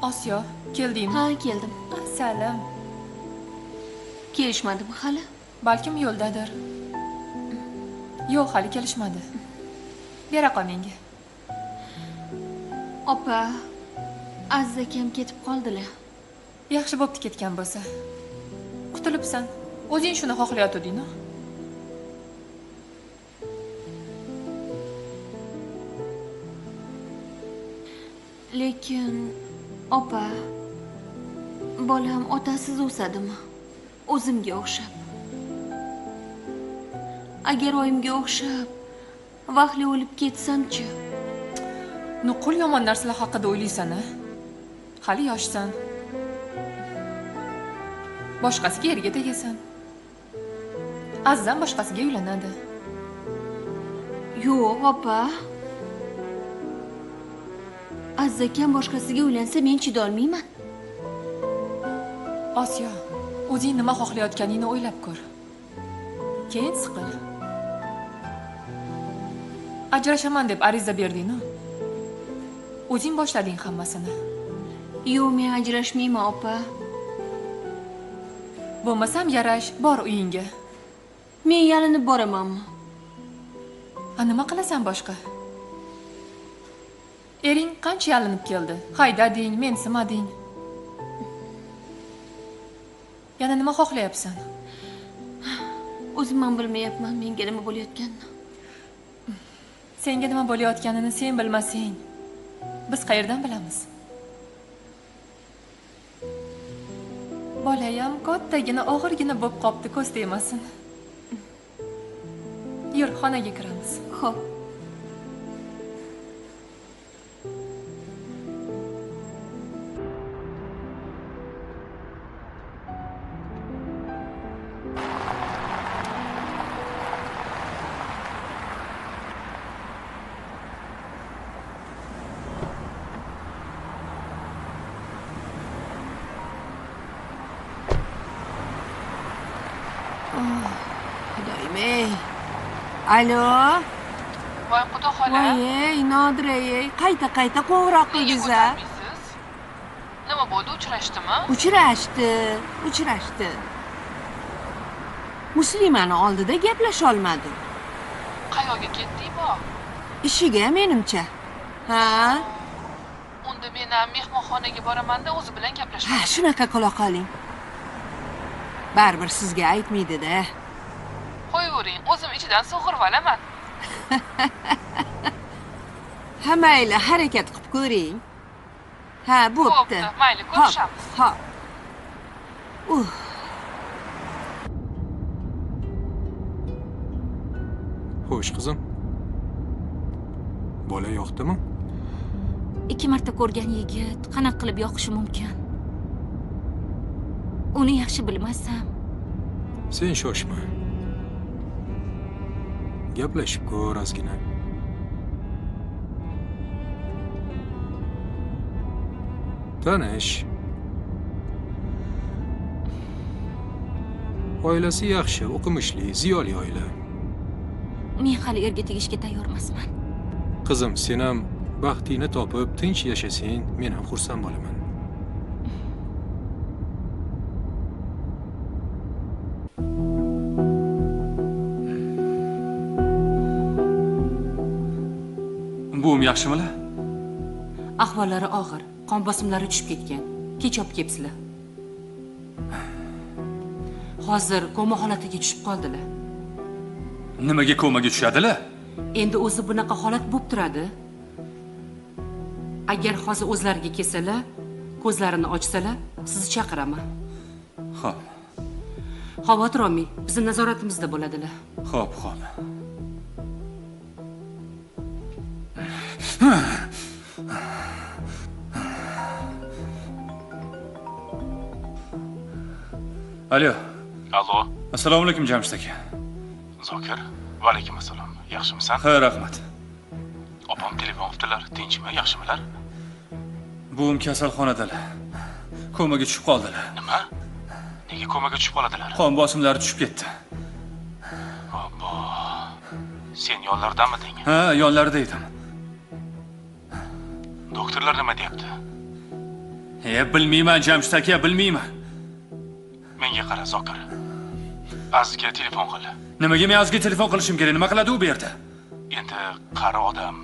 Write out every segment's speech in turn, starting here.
Osiyo, keldingmi? Ha, keldim. Salom. Kelishmadimi hali? Balkim yo'ldadir. Yo'q, hali kelishmadi. Bera qol menga. Opa, Aziz akam ketib qoldilar. Yaxshi bo'pti ketgan bo'lsa. Qutulibsan. O'zing shuni xohlayotding-ku. Lekin opa, bolam otasiz o'sadimi? O'zimga o'xshab. Agar oyimga o'xshab vaqtli o'lib ketsam-chi? Nuqul yomon narsalar haqida o'ylaysan-a? Hali yoshsan. Boshqasiga erga tegasan. Azizam boshqasiga uylanadi. Yo'q, opa. Aziz akam boshqasiga uylansa men chidolmayman. Osiyo, o'zing nima xohlayotganingni o'ylab ko'r. Keyin siqil. Ajrashaman deb ariza berding-ku. O'zing boshlading hammasini. Yo'q, men ajrashmayman, opa. Bo'lmasam yarash, bor uyingga. Men yalinib boramanmi? Nima qilasan boshqa? Ering qancha yalinib keldi? Haydading, mensimading. Yana nima xohlayapsan? O'zim ham bilmayapman menga nima bo'layotganini. Senga nima bo'layotganini sen bilmasang, biz qayerdan bilamiz? Bolayam kattagina, og'irgina bo'lib qopti, ko'z tegmasin. Yur, xonaga kiramiz. Xo'p. Xudoyim-ey. Alo. Voy xudo xola. Voy, Nodira-ey, qayta qo'ng'iroq qildingiz-a? Nima bo'ldi, uchrashdimi? Uchrashdi. Muslimani oldida gaplasha olmadi. Qayoqqa ketding bo? Ishiga menimcha. Ha? Unda men ham mehmonxonaga boraman-da, o'zi bilan Ha, gaplashaman. shunaqa qila qoling. Baribir sizga aytmaydi-da. Qo'yavering, o'zim ichidan sug'urib olaman. Ha, mayli, harakat qilib ko'ring. Ha, bo'pti. Mayli, ko'rishamiz. Hop. Xo'sh, qizim. Bola yoqdimi? 2 marta ko'rgan yigit qanaqa qilib yoqishi mumkin? Uni yaxshi bilmasam. Sen shoshma. Gaplashib ko'r ozgina. Tanish. Oilasi yaxshi, o'qimishli, ziyoli oila. Men hali erga tegishga tayyormasman. Qizim, sen ham baxtingni topib, tinch yashasang, men ham xursand bo'laman. Buvim yaxshimilar? Ahvollari og'ir, qon bosimlari tushib ketgan. Kech olib kelibsizlar. Hozir koma holatiga tushib qoldilar. Nimaga komaga tushadilar? Endi o'zi bunaqa holat bo'lib turadi. Agar hozir o'zlariga kelsalar, ko'zlarini ochsalar, sizni chaqiraman. Xo'p. Xavotir olmang, bizning nazoratimizda bo'ladilar. Xo'p. Alo. Allo, Assalomu alaykum Jamshid aka. Zokir. Va alaykum assalom. Yaxshimisan? Ha, rahmat. Opam telefon qildilar. Tinchmi, yaxshimilar? Buvim kasalxonadalar. Komaga tushib qoldilar. Nima? Nega komaga tushib qoladilar? Qon bosimlari tushib ketdi. Obbo. Sen yonlaridamiding? Ha, yonlarida edim. Doktorlar nima deyapti? Bilmayman Jamshid aka, bilmayman. Menga qara Zokir. Azizga telefon qil. Nimaga men Azizga telefon qilishim kerak? Nima qiladi u bu yerda? Endi qari odam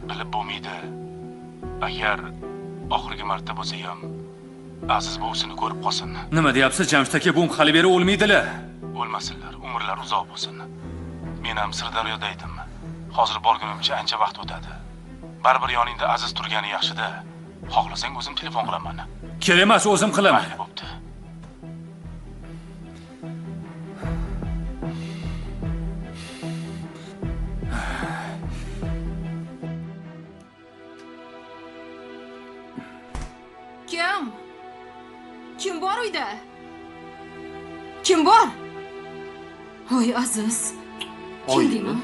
bilib bo'lmaydi. Agar oxirgi marta bo'lsa ham Aziz buvisini ko'rib qolsin. Nima deyapsiz Jamshid aka? Bu hali beri o'lmaydilar. O'lmasinlar, umrlari uzoq bo'lsin. Men ham Sirdaryoda edim. Hozir borgunimcha ancha vaqt o'tadi. Baribir yoningda Aziz turgani yaxshi-da. Xohlasang o'zim telefon qilaman. Kerak emas, o'zim qilaman. Mayli bo'pti. Kim bor uyda? Kim bor? Voy Aziz. Keldingmi?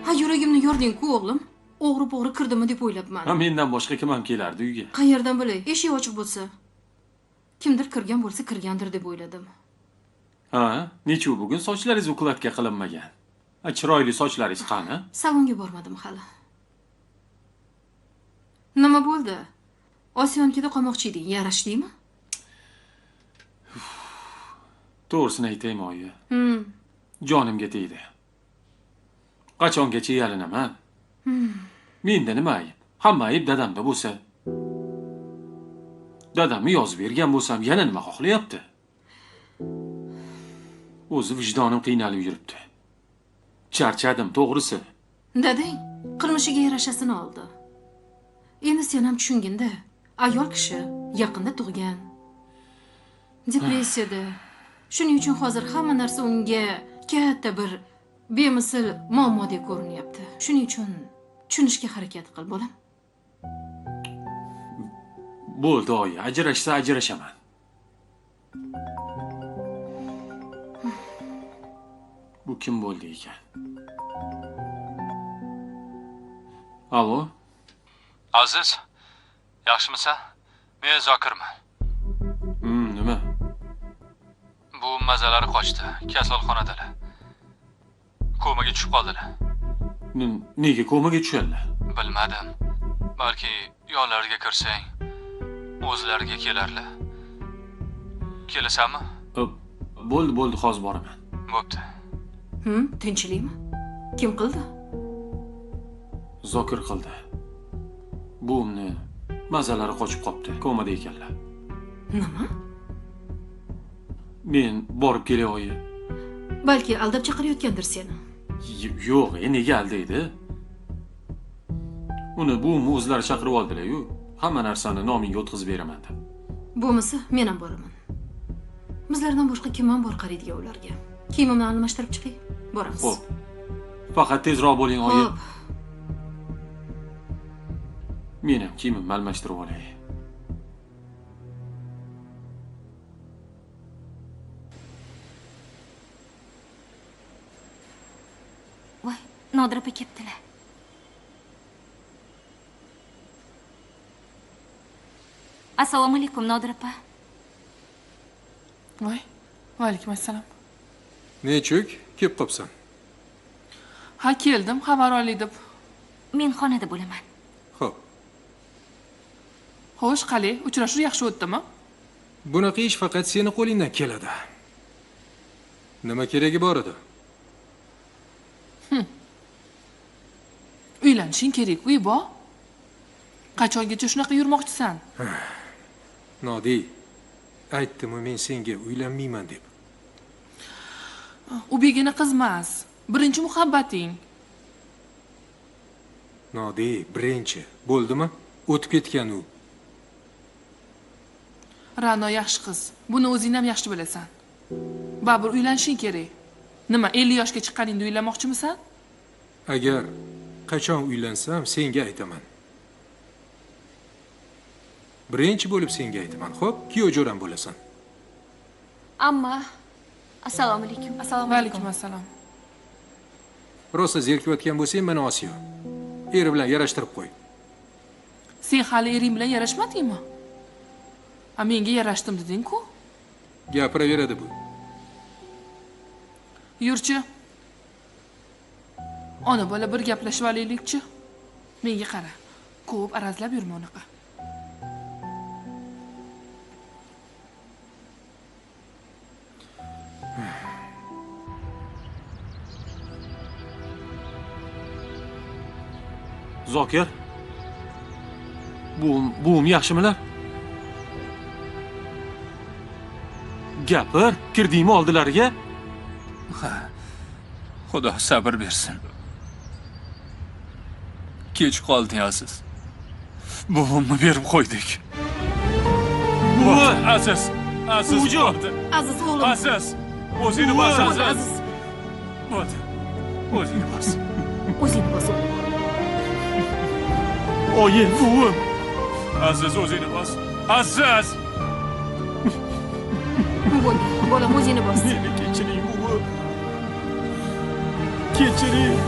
Ha, yuragimni yording-ku o'g'lim. O'g'ri-po'g'ri kirdimi deb o'ylabman. Ha, mendan boshqa kim ham kelardi uyga? Qayerdan bilay? Eshik ochiq bo'lsa. Kimdir kirgan bo'lsa kirgandir deb o'yladim. Ha, nechu bugun sochlaringiz ukladka qilinmagan. Ha, chiroyli sochlaringiz qani? Salonga bormadim hali. Nima bo'ldi? Osiyonkada qolmoqchi eding, yarashdingmi? To'g'risini aytaymi, oyi? Jonimga tegdi. Qachongacha yalinaman? Menda nima ayb? Hamma ayb dadamda bo'lsa. Dadamni yozib bergan bo'lsam, yana nima xohlayapti? O'zi vijdonim qiynalib yuribdi. Charchadim, to'g'risi. Dadang qilmishiga yarashasini oldi. Endi sen ham tushungin-da. Ayol kishi yaqinda tug'gan. Depressiyada. Shuning uchun hozir hamma narsa unga katta bir bemisl muammodek ko'rinyapti. Shuning uchun tushunishga harakat qil, bolam. Bo'ldi, oyi, ajrashsa ajrashaman. Bu kim bo'ldi ekan? Alo? Aziz, yaxshimisan? Men Zokirman. Nima? Bu mazalari qochdi, kasalxonadalar. Komaga tushib qoldilar. Nega komaga tushadilar? Bilmadim. Balki yonlariga kirsang, o'zlariga kelarlar. Kelasanmi? Bo'ldi, hozir boraman. Bo'pti. Tinchlikmi? Kim qildi? Zokir qildi. Buvimni mazalari qochib qopti, komada ekanlar. Nima? Men borib kelay, oyi. Balki aldab chaqirayotgandir seni. Yo'q, nega aldaydi? Uni buvim o'zlari chaqirib oldilar-yu, hamma narsani nomingga o'tkazib beraman deb. Bo'lmasa, men ham boraman. Bizlardan boshqa kim ham bor qaraydigan ularga? Kiyimimni almashtirib chiqay, boramiz. Xo'p. Faqat tezroq bo'ling, oyi. Xo'p. Men ham kiyimimni almashtirib olay. Voy, Nodira opa kelibdilar. Assalomu alaykum, Nodira opa. Voy, va alaykum assalom. Nechuk, kelib qopsan? Ha, keldim, xabar olay deb. Men xonada bo'laman. Xo'p. Xo'sh, qalay, uchrashuv yaxshi o'tdimi? Bunaqa ish faqat seni qo'lingdan keladi. Nima keragi bor edi? Uylanishing kerak, uy bor. Qachongacha shunaqa yurmoqchisan? Nodi, aytdim-ku men senga uylanmayman deb. U begona qiz emas. Birinchi muhabbating. Nodi, birinchi. Bo'ldimi? O'tib ketgan u. Ra'no yaxshi qiz. Buni o'zing ham yaxshi bilasan. Baribir uylanishing kerak. Nima, 50 yoshga chiqqaningda uylanmoqchimisan? Agar qachon uylansam senga aytaman. Birinchi bo'lib senga aytaman. Xo'p, kuyov jo'ram bo'lasan. Amma, assalomu alaykum. Assalomu alaykum assalom. Rosa zerkayotgan bo'lsang, mana Osiyo. Eri bilan yarashtirib qo'y. Sen hali ering bilan yarashmadingmi? A menga yarashdim deding-ku? Gapiraveradi bu. Yurchi. Ona bola bir gaplashib olaylik-chi. Menga qara. Ko'p arazlab yurma unaqa. Zokir. Buvim yaxshimilar? Gapir, kirdingmi oldilariga? Ha. Xudo sabr bersin. Kech qolding Aziz. Buvimni berib qo'ydik. Buvi! Aziz. Aziz Buvijon! bo'ldi. Aziz o'g'lim. Aziz. O'zingni Buvi! bos, Bo'ldi, Aziz. Aziz. Bo'ldi. O'zingni bos. O'zingni bos. Oyi, buvim! Aziz, o'zingni bos. Aziz. Bo'ldi. Bolam o'zingni bos. Meni kechiring, buvim. Kechiring.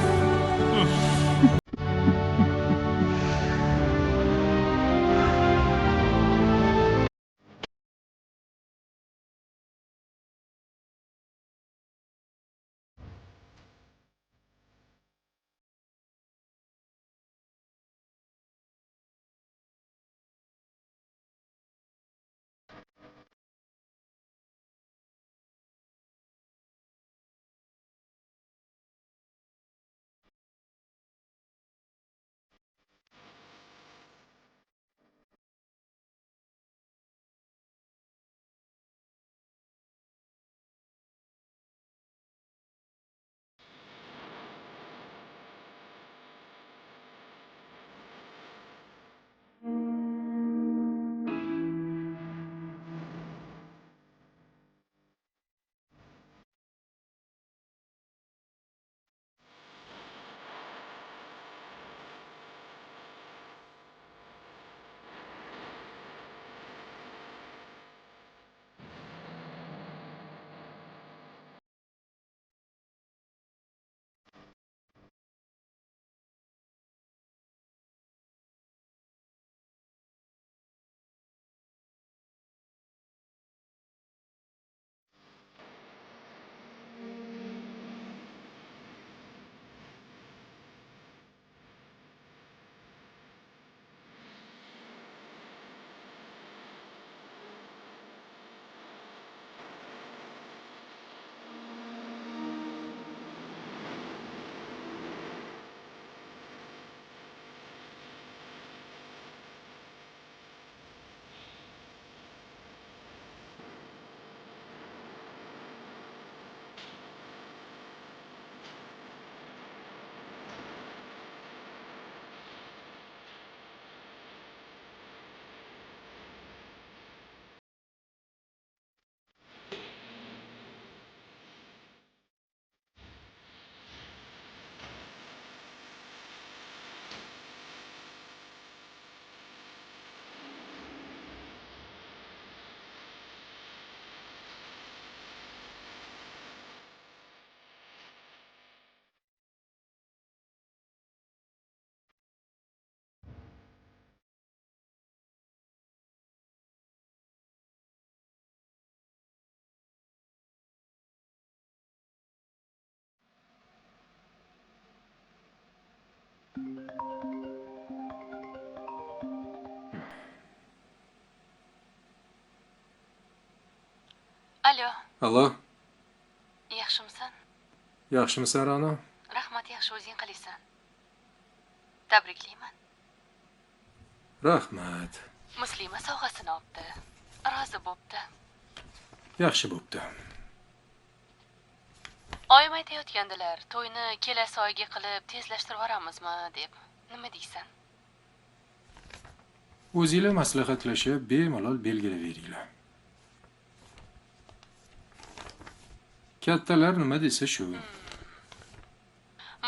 Alo, Allo, yaxshimisan? yaxshimisan Ra'no? Rahmat, yaxshi o'zing qilasan. Tabriklayman. Rahmat. Muslima sovg'asini olibdi. Rozi bo'pti. Yaxshi bo'pti. Oyim aytayotgandilar, to'yni kelasi oyga qilib tezlashtirib yuboramizmi deb. Nima deysan? O'zinglar maslahatlashib, bemalol belgilaveringlar. Kattalar nima desa shu.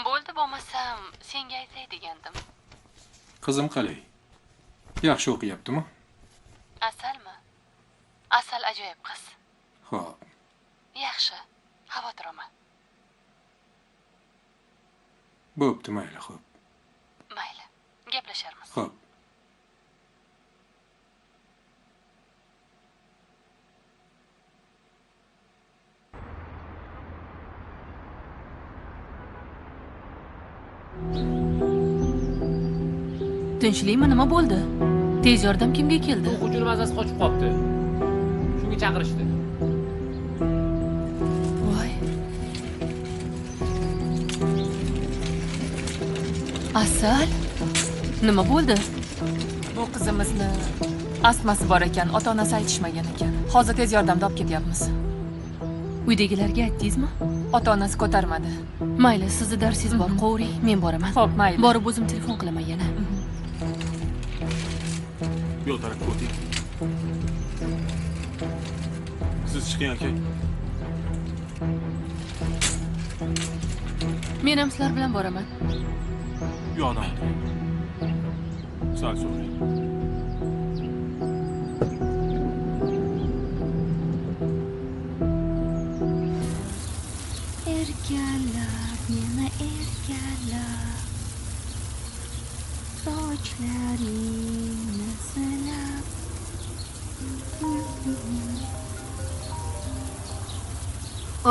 Bo'ldi, bo'lmasam senga aytay degandim. Qizim qalay? Yaxshi o'qiyaptimi? Asalmi? Asal ajoyib qiz. Xo'p. Yaxshi. Xavotir olma. Bo'pti, mayli, xo'p. Mayli. Gaplasharmiz. Xo'p. Tinchlikmi, nima bo'ldi? Tez yordam kimga keldi? Hujum mazasi qochib qolibdi. Shunga chaqirishdi. Voy. Asal? Nima bo'ldi? Bu qizimizni astmasi bor ekan, ota-onasi aytishmagan ekan. Hozir tez yordamda olib ketyapmiz. Uydagilarga aytdingizmi? Ota-onasi ko'tarmadi. Mayli, sizni darsingiz bor, qovring, men boraman. Xo'p, mayli. Borib o'zim telefon qilaman yana. Yo'l tarafga o'ting. Siz chiqing aka. Men ham sizlar bilan boraman. Yonimda. Sal so'rang. Erkalab, meni erkalab, sochlaringni silab.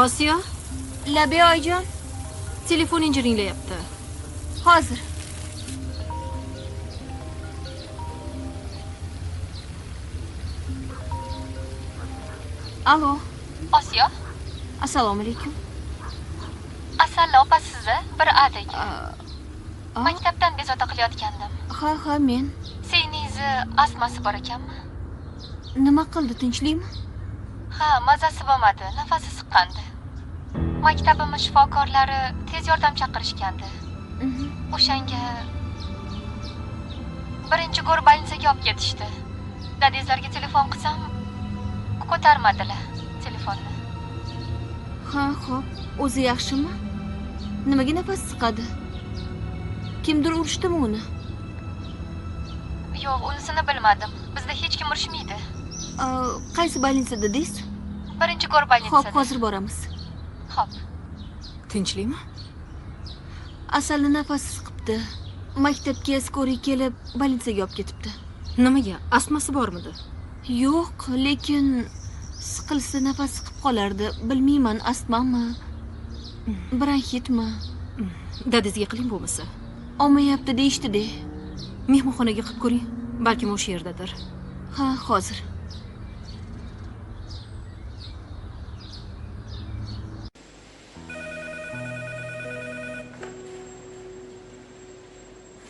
Osiyo, Labiya oyijon, telefoning jiringlayapti. hozir. Alo, Osiyo, assalomu alaykum. Asal opa sizni bir adagi. Maktabdan bezovta qilayotgandim. Ha, men. Singlingizni astmasi bor ekanmi? Nima qildi, tinchlikmi? Ha, mazasi bo'lmadi, nafasi siqqandi. Maktabimiz shifokorlari tez yordam chaqirishgandi. O'shanga birinchi go'r больницаga olib ketishdi. Dadangizlarga telefon qilsam, ko'tarmadilar telefonni. Ha, xo'p. O'zi yaxshimi? Nimaga nafas siqadi? Kimdir urishdimi uni? Yo'q, unisini bilmadim. Bizda hech kim urishmaydi. Qaysi больницада deysiz? Birinchi go'r больницada. Xo'p, hozir boramiz. Xo'p. Tinchlikmi? Asalni nafasi siqibdi. Maktabga skoriy kelib, больницаga olib ketibdi. Nimaga? Astmasi bormidi? Yo'q, lekin siqilsa nafas siqib qolardi. Bilmayman, astmami, bronxitmi? Dadangizga qiling bo'lmasa. Olmayapti deyishdi-de. Mehmonxonaga qilib ko'ring. Balkim o'sha yerdadir. Ha, hozir.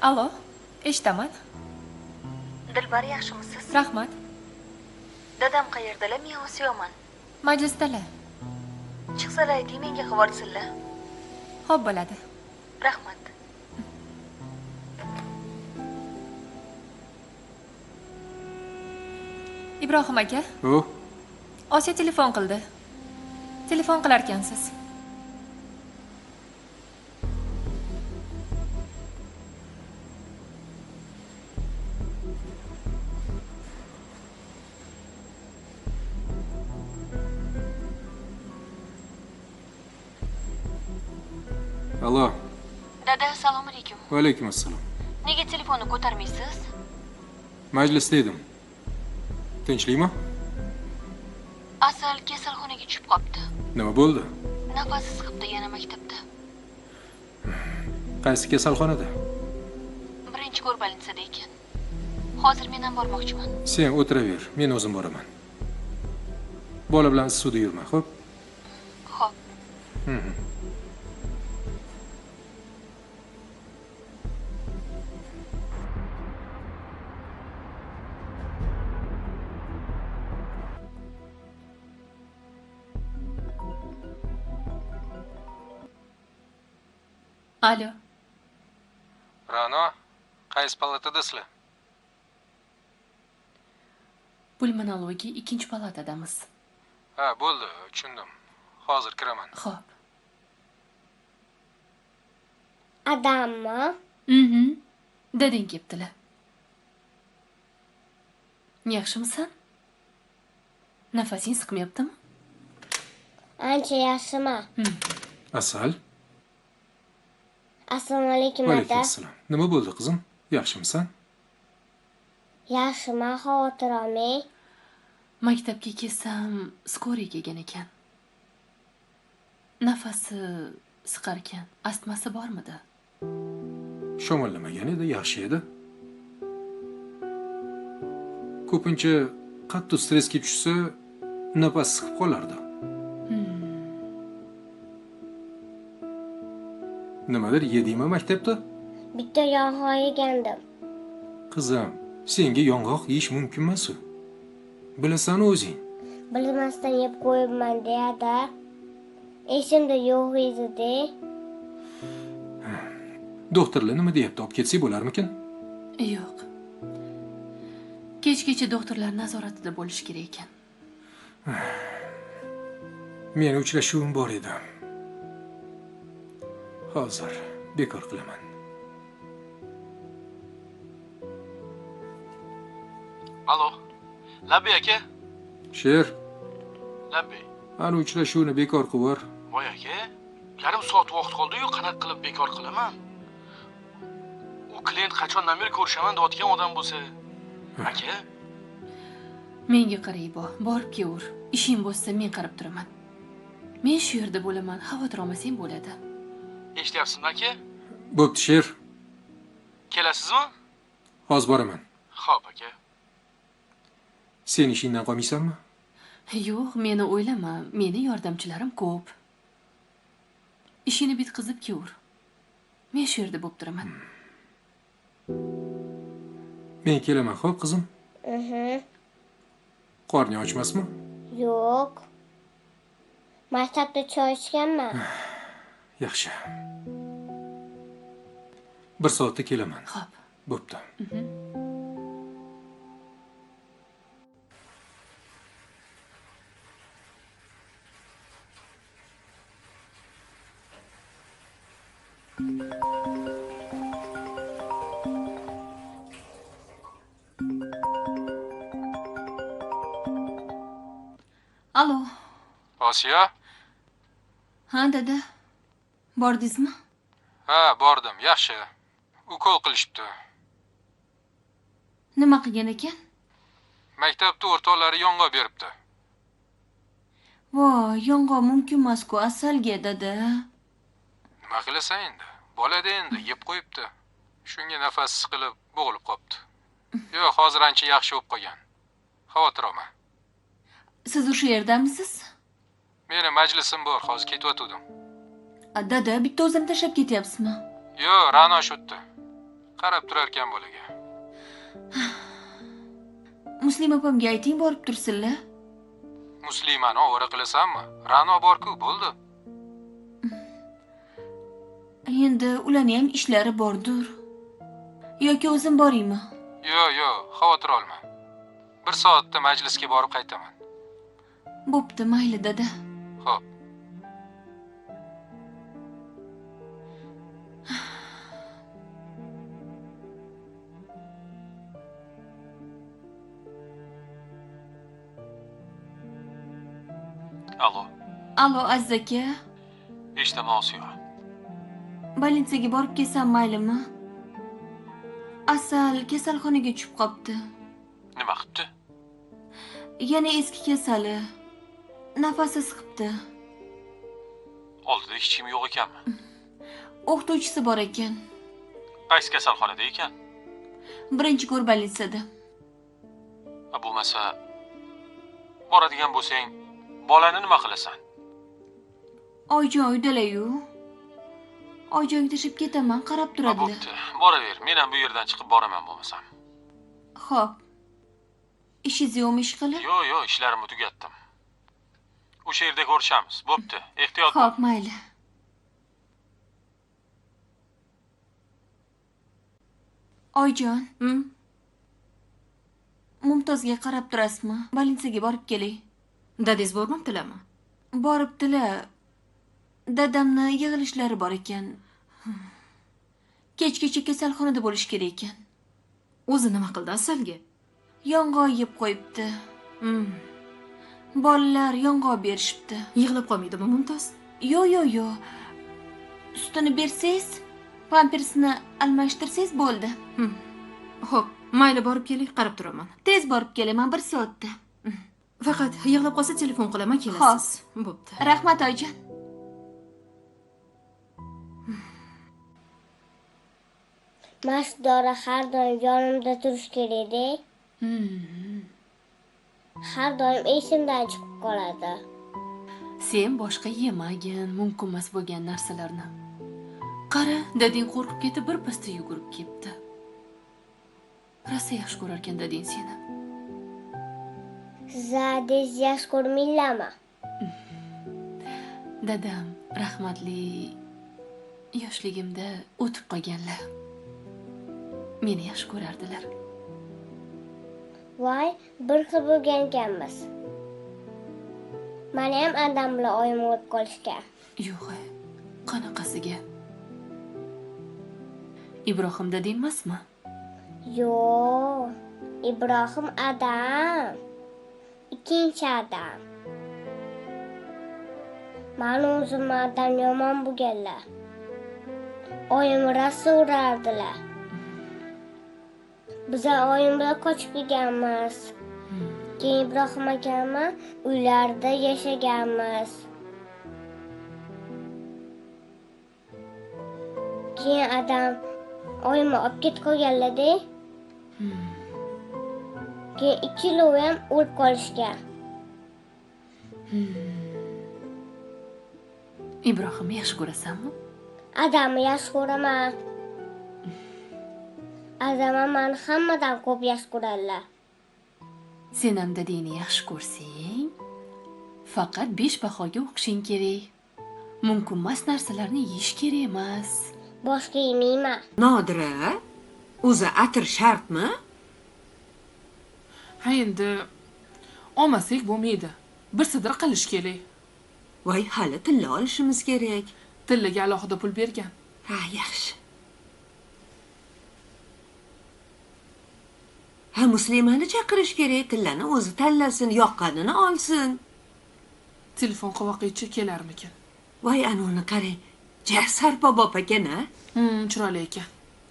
Allo, eshitaman. Dilbar, yaxshimisiz? Rahmat. Dadam qayerdalar? Men Osiyoman. Majlisdalar. Chiqsalar ayting, menga xabar qilsinlar. Xo'p bo'ladi. Rahmat. Ibrohim aka. Osiyo telefon qildi. Telefon qilarkansiz. Allo. Dada, assalomu alaykum. Va alaykum assalom. Nega telefonni ko'tarmaysiz? Majlisda edim. Tinchlikmi? Asal kasalxonaga tushib qopti. Nima bo'ldi? Nafasi siqibdi yana maktabda. Qaysi kasalxonada? Birinchi go'r больницада ekan. Hozir men ham bormoqchiman. Sen o'tiraver, men o'zim boraman. Bola bilan suvda yurma, xo'p? Xo'p. Alo. Ra'no, qaysi palatadasizlar? Pulmonologiya 2-palatadamiz. Ha, bo'ldi, tushundim. Hozir kiraman. Xo'p. Adammi? Dadang kelibdilar. Yaxshimisan? Nafasing siqmayaptimi? Ancha yaxshiman. Asal. Assalomu alaykum Va ota. alaykum assalom. Nima bo'ldi, qizim? Yaxshimisan? Yaxshiman, xavotir olmang. Maktabga kelsam, skoriy kelgan ekan. Nafasi siqar ekan. Astmasi bormidi? Shamollamagan edi, yaxshi edi. Ko'pincha qattiq stressga tushsa, nafas siqib qolardi. Nimadir yedingmi maktabda? Bitta yong'oq yegandim. Qizim, senga yong'oq yeyish mumkin emas-ku. Bilasan o'zing. Bilmasdan yeb qo'yibman deyada. Esimda yo'q edi-de. Doktorlar nima deyapti? Olib ketsak bo'larmikin? Yo'q. Kechgacha doktorlar nazoratida bo'lish kerak ekan. Men uchrashuvim bor edi. Hozir bekor qilaman. Alo. Labbay aka. Sher, Labbay. ana uchrashuvni bekor qilib yubor. Voy aka, yarim soat vaqt qoldi-yu, qanaqa qilib bekor qilaman? U klient qachondan beri ko'rishaman deyotgan odam bo'lsa. Aka, Menga qarang, borib kelaver. Ishing bo'lsa men qarab turaman. Men shu yerda bo'laman, xavotir olmasang bo'ladi. eshityapsizmi aka? Bo'pti, Sher. Kelasizmi? Hozir boraman. Xo'p aka. Sen ishingdan qolmaysanmi? Yo'q, meni o'ylama. Meni yordamchilarim ko'p. Ishini bitkazib kelaver. Men shu yerda bo'lib turaman. Men kelaman, xo'p, qizim. Qorning ochmasmi? Yo'q. Maktabda choy ichganman. Yaxshi. 1 soatda kelaman. Xo'p. Bo'pti. Alo. Osiyo? Ha, dada. Bordingizmi? Ha, bordim. Yaxshi. Ukol qilishibdi. Nima qilgan ekan? Maktabda o'rtoqlari yong'oq beribdi. Voy, yong'oq mumkin emas-ku asalga, dada. Nima qilasan endi? Bolada endi yeb qo'yibdi. Shunga nafas siqilib, bo'g'ilib qopti. Yo'q, hozir ancha yaxshi bo'lib qolgan. Xavotir olma. Siz o'sha yerdamisiz? Meni majlisim bor, hozir ketyotgandim. Dada, bitta o'zini tashlab ketyapsizmi? Yo'q, Ra'no o'tdi. Qarab turar ekan bolaga. Muslim opamga ayting, borib tursinlar. Muslimani ovora qilasanmi? Ra'no bor-ku, bo'ldi. Endi ularning ham ishlari bordir. Yoki o'zim boraymi? Yo'q, xavotir olma. 1 soatda majlisga borib qaytaman. Bo'pti, mayli, dada. Xo'p. Alo. Alo, Aziz aka. Eshitaman, Osiyo. Bolnitsaga borib kelsam maylimi? Asal kasalxonaga tushib qopti. Nima qilibdi? Yana eski kasali. Nafasi siqibdi. Oldida hech kim yo'q ekanmi? O'qituvchisi bor ekan. Qaysi kasalxonada ekan? Birinchi ko'r bolnitsada. Bo'lmasa, boradigan bo'lsang, bolani nima qilasan? Oyjon uydalayu. Oyjonga tashlab ketaman, qarab turadilar. Bo'pti, boraver. Men ham bu yerdan chiqib boraman bo'lmasam. Xo'p. Ishingiz yo'qmi, ish qilib? Yo'q, ishlarimni tugatdim. O'sha yerda ko'rishamiz. Bo'pti, ehtiyot bo'l. Xo'p, mayli. Oyjon, Mumtozga qarab turasizmi? Bolnitsaga borib keling. Dadangiz bormabdilarmi? Boribdilar. Dadamni yig'ilishlari bor ekan. Kechgacha kasalxonada bo'lish kerak ekan. O'zi nima qildi asalga? Yong'oq yeb qo'yibdi. Bolalar yong'oq berishibdi. Yig'lab qolmaydimi Mumtoz? Yo'q. Sutini bersangiz, pampersni almashtirsangiz bo'ldi. Xo'p, mayli, borib keling, qarab turaman. Tez borib kelaman, 1 soatda. Faqat yig'lab qolsa telefon qilaman, kelasiz. Bo'pti. Rahmat, oyijon. Masdora har doim yonimda turish kerak-da. Har doim esimdan chiqib qoladi. Sen boshqa yemagin, mumkin emas bo'lgan narsalarni. Qara, dading qo'rqib ketib birpasda yugurib ketdi. Rosa yaxshi ko'rar ekan dading seni. Siz yaxshi ko'rmaylarmi? Dadam rahmatli yoshligimda o'tib qolganlar. Meni yaxshi ko'rardilar. Voy, bir xil bo'lgan ekanmiz. Meni ham adam bilan oyim o'lib qolishgan. Yo'q, qanaqasiga? Ibrohim dading emasmi? Yo'q, Ibrohim adam. Ikkinchi adam. Mani o'zim adam yomon bo'lganlar. Oyim rosa urardilar. Biz oyim bilan qochib kelganmiz. Keyin Ibrohim akami uylarda yashaganmiz. Keyin adam oyimni olib ketib qolganlar-da. Keyin ikkilovi ham o'lib qolishgan. Ibrohimni yaxshi ko'rasanmi? Adamni yaxshi ko'raman. Adam meni hammadan ko'p yaxshi ko'radilar. Sen ham dadingni yaxshi ko'rsang, faqat 5 bahoga o'qishing kerak. Mumkin emas narsalarni yeyish kerak emas. Boshqa yemayman. Nodira, o'zi atir shartmi? Ha endi olmasak bo'lmaydi. Bir sidr qilish kerak. Voy, hali tilla olishimiz kerak. Tillaga alohida pul bergan. Ha, yaxshi. Ha, Muslimani chaqirish kerak, tillani o'zi tanlasin, yoqqanini olsin. Telefon qovoqqichi kelarmikin? Voy, anuni qarang. Ja sarpobop ekan-a? Chiroyli ekan.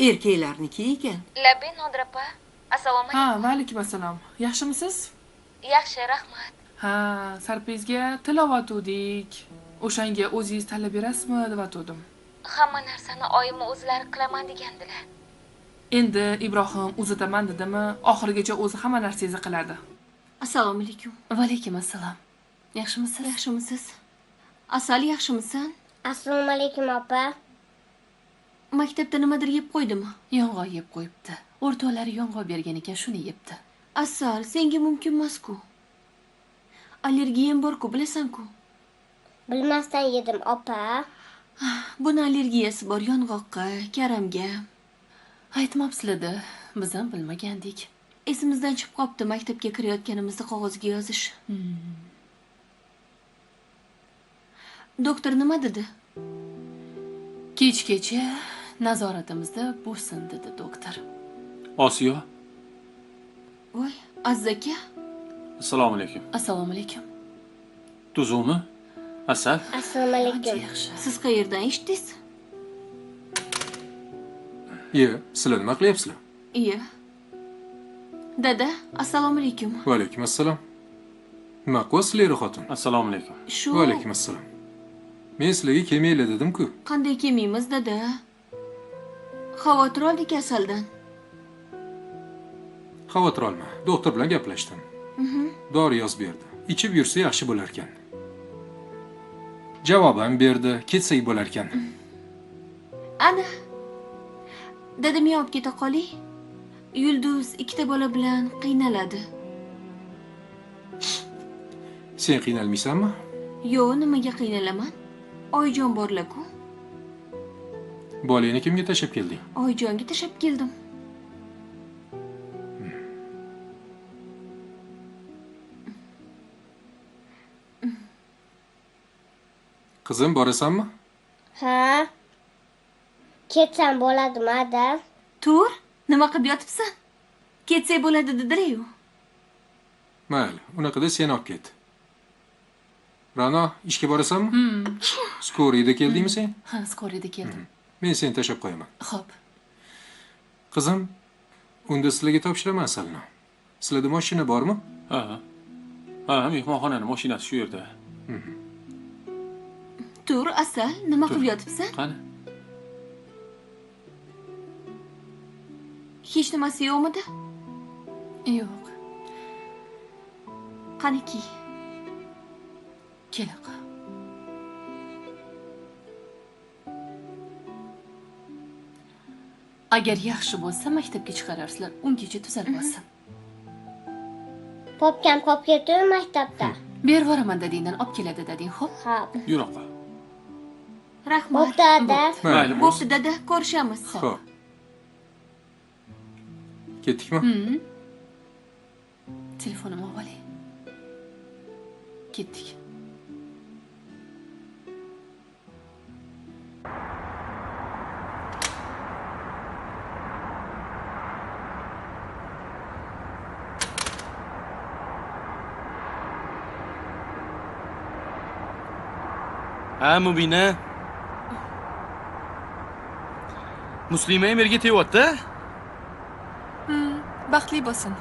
Erkaklarniki ekan. Labbe Nodira opa. Assalomu alaykum. Ha, va alaykum assalom. Yaxshimisiz? Yaxshi, rahmat. Ha, sarpingizga tilovat o'tdik. O'shanga o'zingiz tanlab berasizmi deb aytdim. Hamma narsani oyimni o'zlari qilaman degandilar. Endi Ibrohim uzataman dedimi, oxirigacha o'zi hamma narsangizni qiladi. Assalomu alaykum. Va alaykum assalom. Yaxshimisiz? Yaxshimisiz? Asal, yaxshimisan? Assalomu alaykum opa. Maktabda nimadir yeb qo'ydimi? Yong'oq yeb qo'yibdi. O'rtoqlari yong'oq bergan ekan, shuni yebdi. Asal, senga mumkin emas-ku. Allergiyam bor-ku, bilasan-ku. Bilmasdan yedim opa. Buni allergiyasi bor yong'oqqa, karamga. Aytmabsizlar-da, biz ham bilmagandik. Esimizdan chiqib qopti maktabga kirayotganimizda qog'ozga yozish. Doktor nima dedi? Kechgacha nazoratimizda bo'lsin dedi doktor. Osiyo. Voy, Aziz aka. Assalomu alaykum. Assalomu alaykum. Tuzukmi? Asal. Assalomu alaykum. Siz qayerdan eshitdingiz? Sizlar nima qilyapsizlar? Iya. Dada, assalomu alaykum. Va alaykum assalom. Nima qilyapsizlar, xotin? Assalomu alaykum. Va alaykum assalom. Men sizlarga kelmaylar dedim-ku. Qanday kelmaymiz, dada? Xavotir oldik asaldan. Xavotir olma. Doktor bilan gaplashdim. Dori yozib berdi. Ichib yursa yaxshi bo'lar ekan. Javob ham berdi, ketsak bo'lar ekan. Ana. Dadamni olib keta qoling. Yulduz ikkita bola bilan qiynaladi. Sen qiynalmaysanmi? Yo'q, nimaga qiynalaman? Oyjon borlar-ku. Bolangni kimga tashab kelding? Oyjonga tashab keldim. Qizim, borasanmi? Ha. Ketsam bo'ladimi, ada? Tur, nima qilib yotibsan? Ketsak bo'ladi dedilar-ku. Mayli, unaqada sen olib ket. Rano, ishga borasanmi? Skoriyda keldingmi sen? Ha, skoriyda keldim. Men seni tashab qo'yaman. Xo'p. Qizim, unda sizlarga topshiraman asalni. Sizlarda mashina bormi? Ha. Ha, mehmonxonaning mashinasi shu yerda. Tur, Asal, nima qilib yotibsan? Qani? Hech nimasi yo'qmidi? Yo'q. Qaniki? Kelaqa. Agar yaxshi bo'lsa maktabga chiqararsizlar, ungacha tuzalib olsin. Popkam qolib ketdimi maktabda? Berib boraman dadingdan olib keladi dading, xo'p? Xo'p. Yur opa. Rahmat. Bo'pti, dada. Mayli, Bo'pti, dada, ko'rishamiz. Xo'p. Ketdikmi? Telefonimni olib oling. Ketdik. Ha, Mubina. Muslima ham yerga tevyapti. Baxtli bo'lsin.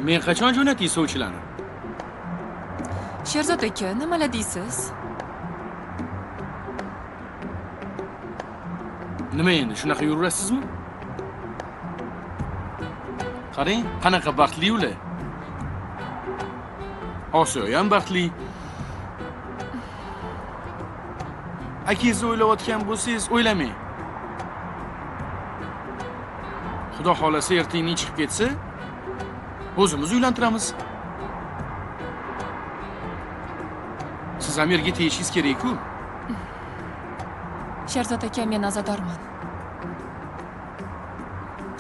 Men qachon jo'natay sovchilarni? Sherzod aka, nimalar deysiz? Nima endi, shunaqa yuraverasizmi? Qarang, qanaqa baxtli ular. Osiyo ham baxtli. Akangizni o'ylayotgan bo'lsangiz, o'ylamang. Xudo xolasa ertaning chiqib ketsa, o'zimiz uylantiramiz. Siz ham yerga tegishingiz kerak-ku. Sherzod aka, men azadorman.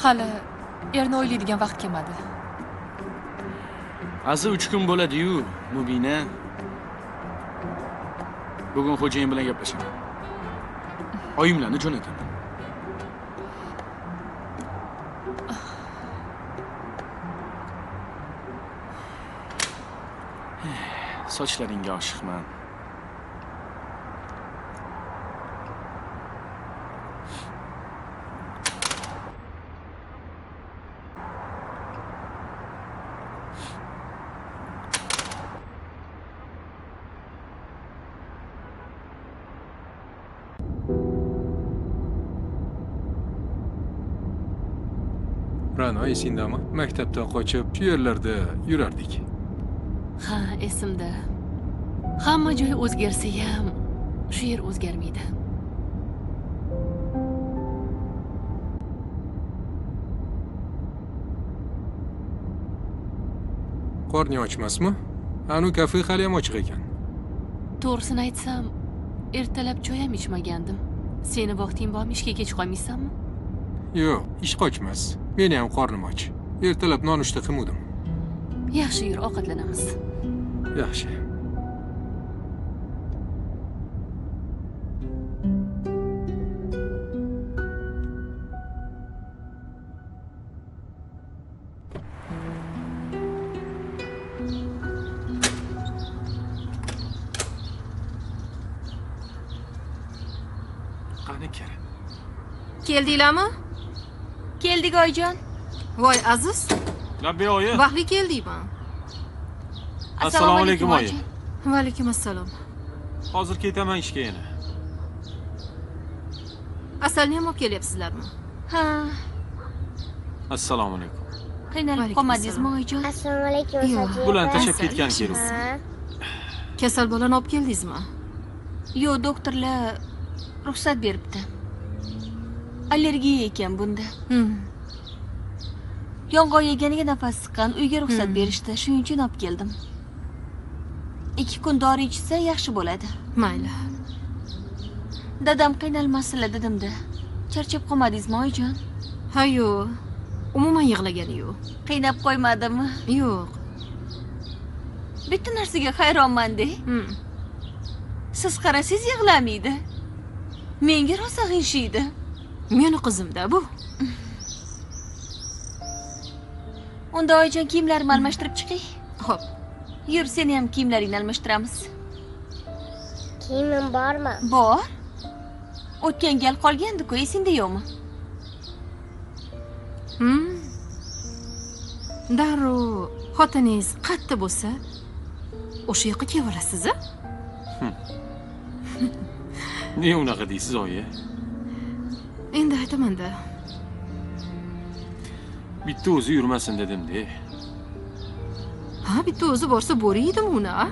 Hali erni o'ylaydigan vaqt kelmadi. Azi 3 kun bo'ladi-yu, Mubina. Bugun xo'jayin bilan gaplashaman. Oyimlarni jo'nataman. Sochlaringga oshiqman. Ra'no, esingdami? Maktabdan qochib, shu yerlarda yurardik. Ha, esimda. Hamma joy o'zgarsa ham, shu yer o'zgarmaydi. Qorning ochmasmi? Anu kafe hali ham ochiq ekan. To'g'risini aytsam, ertalab choy ham ichmagandim. Seni vaqting bormi, ishga kech qolmaysanmi? Yo'q, ish qochmas. Meni ham qornim och. Ertalab nonushta qilmadim. Yaxshi, yur, ovqatlanamiz. Yaxshi. Qani Karim? Keldinglarmi? Keldik oyijon. Voy Aziz. Labbiy oyi. Baxtli keldingmi? Assalomu alaykum oyi. Va alaykum assalom. Hozir ketaman ishga yana. Asalni ham olib kelyapsizlarmi? Ha, Assalomu alaykum. qiynalib qolmadingizmi oyijon? Assalomu alaykum. Yo'q. Bularni tashab ketgan kerak. Kasal bolani olib keldingizmi? Yo'q, doktorlar ruxsat beribdi. Allergiya ekan bunda. Yong'oq yeganiga nafas siqqan, uyga ruxsat berishdi. Shuning uchun olib keldim. 2 kun dori ichsa yaxshi bo'ladi. Mayli. Dadam qiynalmasinlar dedim-da. Charchab qolmadingizmi oyijon? Ha, yo'q. Umuman yig'lagani yo'q. Qiynab qo'ymadimi? Yo'q. Bitta narsaga hayronman-da. Siz qarasangiz yig'lamaydi. Menga rosa g'ingshiydi. Meni qizim-da bu. Unda oyijon kiyimlarimni almashtirib chiqing. Xo'p. Yur, seni ham kiyimlaringni almashtiramiz. Kiyimim bormi? Bor. O'tgan gal qolgandi-ku, esingda yo'qmi? Darrov xotiningiz qatta bo'lsa, o'sha yoqqa kelaverasiz-a? Ne unaqa deysiz oyi? Endi aytaman-da. Bitta o'zi yurmasin dedim-da. Ha, bitta o'zi borsa bo'laydimi uni, a?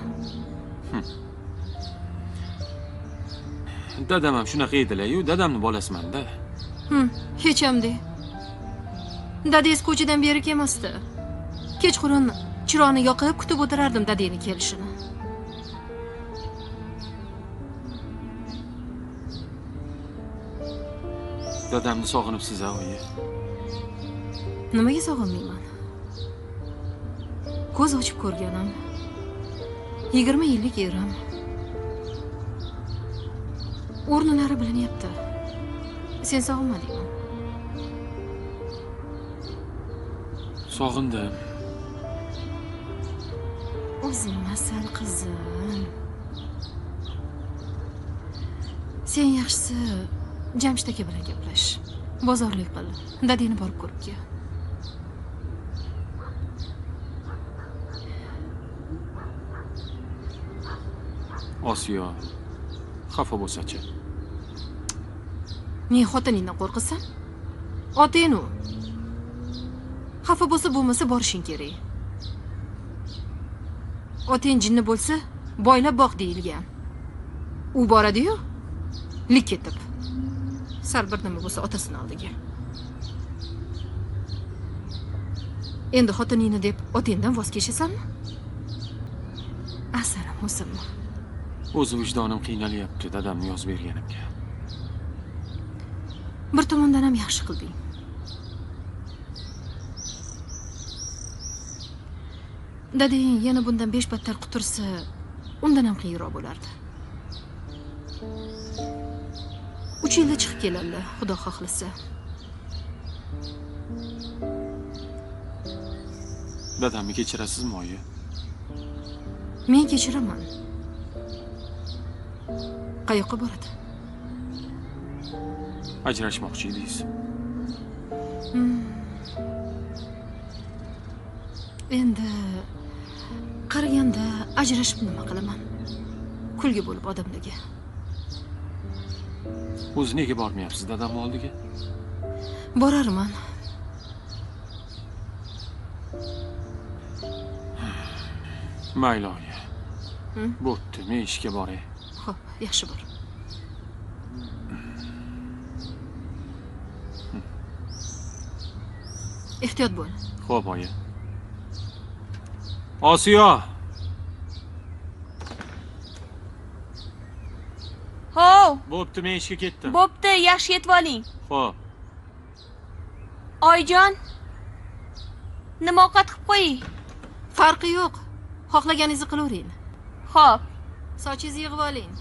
Dadam ham shunaqa edilar-yu, dadamni bolasiman-da. Hechamdi. Dadangiz ko'chadan beri kelmasdi. Kechqurun chiroqni yoqib kutib o'tirardim dadangni kelishini. Dadamni sog'inibsiz, oyi. Nimaga sog'inmayman? Ko'z ochib ko'rganim. 20 yillik erim. O'rnlari bilinyapti. Sen sog'inmadingmi? Sog'indim. O'zing masal qizim. Sen yaxshisi Jamshid aka bilan gaplash. Bozorlik qil. Dadangni borib ko'rib kel. Osiyo xafa bo'lsa-chi? Men xotiningdan qo'rqasan? Otang-u. Xafa bo'lmasa borishing kerak. Otang jinni bo'lsa, boylab boq deyilgan. U boradi-yu, lik ketib. Sal bir nima bo'lsa otasini oldiga. Endi xotiningni deb otangdan voz kechasanmi? Asarim o'zimmi? O'zi vijdonim qiynalyapti dadamni yozib berganimga. Bir tomondan ham yaxshi qilding. Dadang yana bundan 5 battar qutursa, undan ham qiyinroq bo'lardi. 3 yilda chiqib keladi, xudo xohlasa. Dadamni kechirasizmi, oyi? Men kechiraman. Qayoqqa boradi? Ajrashmoqchi edingiz. Endi qaraganda ajrashib nima qilaman? Kulgi bo'lib odamlarga. O'zi nega bormayapsiz dadam oldiga? Borarman. Mayli oyi. Bo'pti, men ishga boray. Xo'p, yaxshi bor. Ehtiyot bo'l. Xo'p, oyi. Osiyo. Ho! Bo'pti, men ishga ketdim. Bo'pti, yaxshi yetib oling. Xo'p. Oyjon. Nima ovqat qilib qo'ying? Farqi yo'q. Xohlaganingizni qilavering. Xo'p. Sochingizni yig'ib oling.